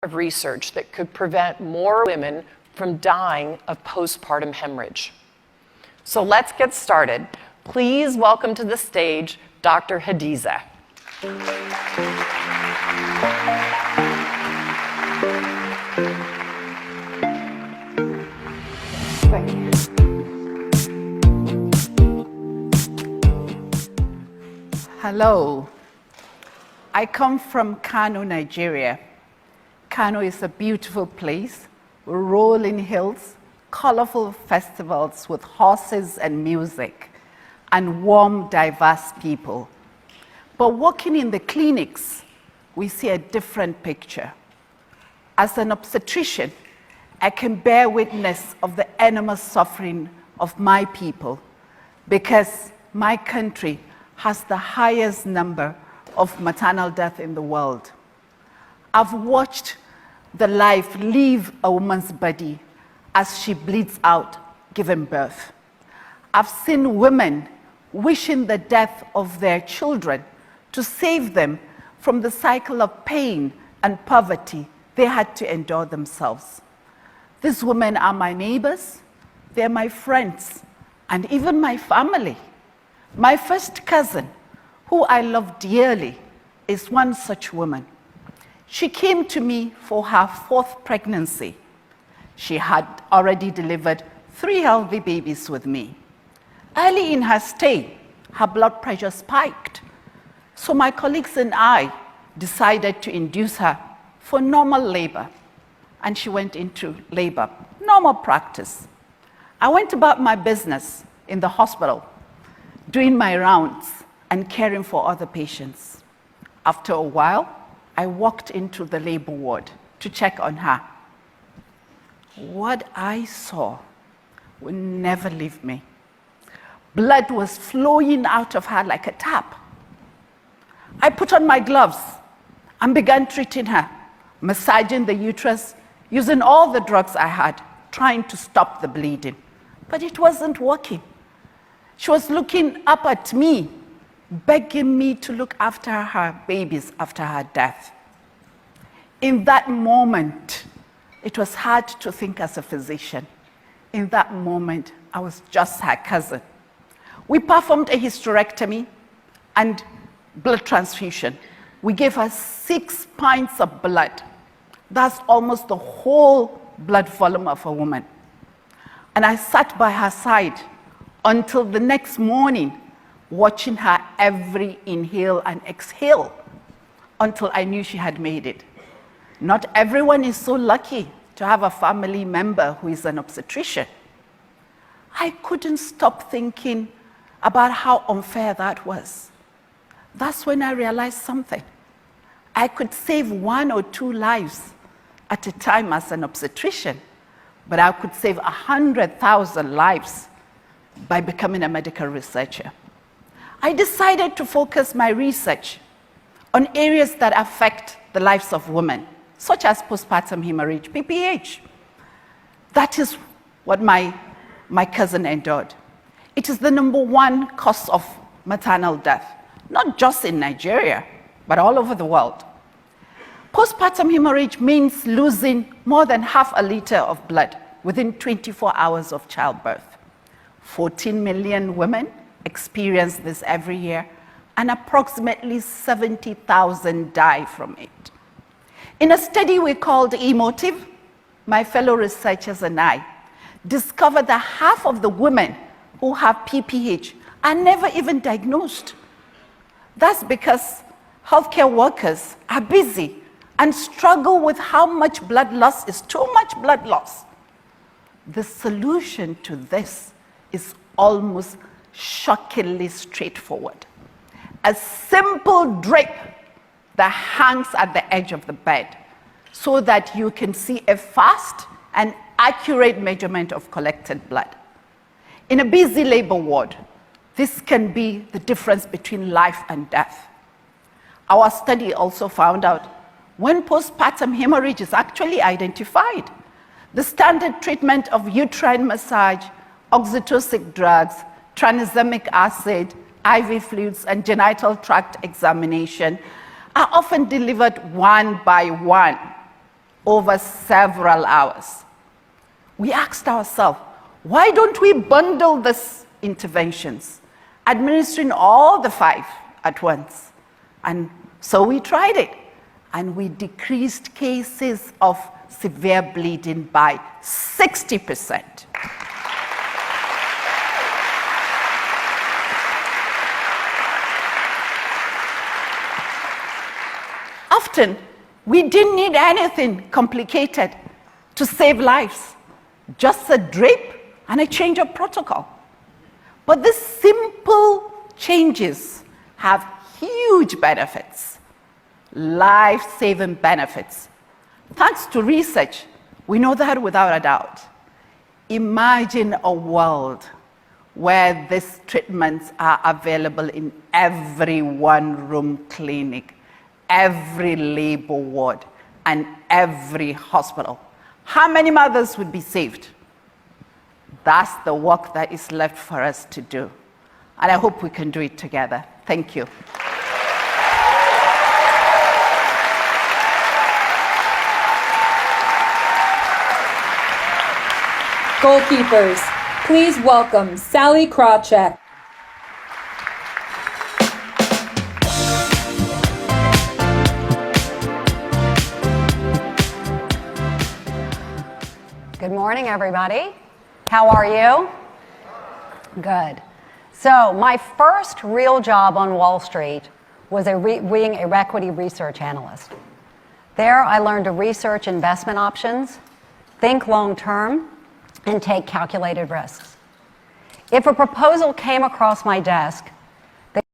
of research that could prevent more women from dying of postpartum hemorrhage. So let's get started. Please welcome to the stage Dr. Hadiza. Thank you. Hello. I come from Kano, Nigeria. Kano is a beautiful place with rolling hills, colorful festivals with horses and music, and warm, diverse people. But walking in the clinics, we see a different picture. As an obstetrician, I can bear witness of the enormous suffering of my people because my country has the highest number of maternal death in the world. I've watched the life leave a woman's body as she bleeds out, giving birth. I've seen women wishing the death of their children to save them from the cycle of pain and poverty they had to endure themselves. These women are my neighbors, they're my friends, and even my family. My first cousin, who I love dearly, is one such woman. She came to me for her 4th pregnancy. She had already delivered 3 healthy babies with me. Early in her stay, her blood pressure spiked. So my colleagues and I decided to induce her for normal labor. And she went into labor, normal practice. I went about my business in the hospital, doing my rounds and caring for other patients. After a while, I walked into the labor ward to check on her. What I saw would never leave me. Blood was flowing out of her like a tap. I put on my gloves and began treating her, massaging the uterus, using all the drugs I had, trying to stop the bleeding. But it wasn't working. She was looking up at me, begging me to look after her babies after her death. In that moment, it was hard to think as a physician. In that moment, I was just her cousin. We performed a hysterectomy and blood transfusion. We gave her 6 pints of blood. That's almost the whole blood volume of a woman. And I sat by her side until the next morning, watching her every inhale and exhale until I knew she had made it. Not everyone is so lucky to have a family member who is an obstetrician. I couldn't stop thinking about how unfair that was. That's when I realized something. I could save 1 or 2 lives at a time as an obstetrician, but I could save 100,000 lives by becoming a medical researcher. I decided to focus my research on areas that affect the lives of women, such as postpartum hemorrhage, PPH. That is what my cousin endured. It is the #1 cause of maternal death, not just in Nigeria, but all over the world. Postpartum hemorrhage means losing more than half a liter of blood within 24 hours of childbirth. 14 million women experience this every year, and approximately 70,000 die from it. In a study we called Emotive, my fellow researchers and I discovered that half of the women who have PPH are never even diagnosed. That's because healthcare workers are busy and struggle with how much blood loss is too much blood loss. The solution to this is almost shockingly straightforward. A simple drip that hangs at the edge of the bed so that you can see a fast and accurate measurement of collected blood. In a busy labor ward, this can be the difference between life and death. Our study also found out when postpartum hemorrhage is actually identified, the standard treatment of uterine massage, oxytocin drugs, tranexamic acid, IV fluids, and genital tract examination are often delivered one by one. over several hours. We asked ourselves, why don't we bundle these interventions, administering all the 5 at once? And so we tried it, and we decreased cases of severe bleeding by 60%. Often, we didn't need anything complicated to save lives, just a drip and a change of protocol. But these simple changes have huge benefits, life-saving benefits. Thanks to research, we know that without a doubt. Imagine a world where these treatments are available in every one-room clinic, every labor ward, and every hospital. How many mothers would be saved? That's the work that is left for us to do. And I hope we can do it together. Thank you. Goalkeepers, please welcome Sally Krawcheck. Good morning, everybody. How are you? Good. So my first real job on Wall Street was being a equity research analyst. There, I learned to research investment options, think long-term, and take calculated risks. If a proposal came across my desk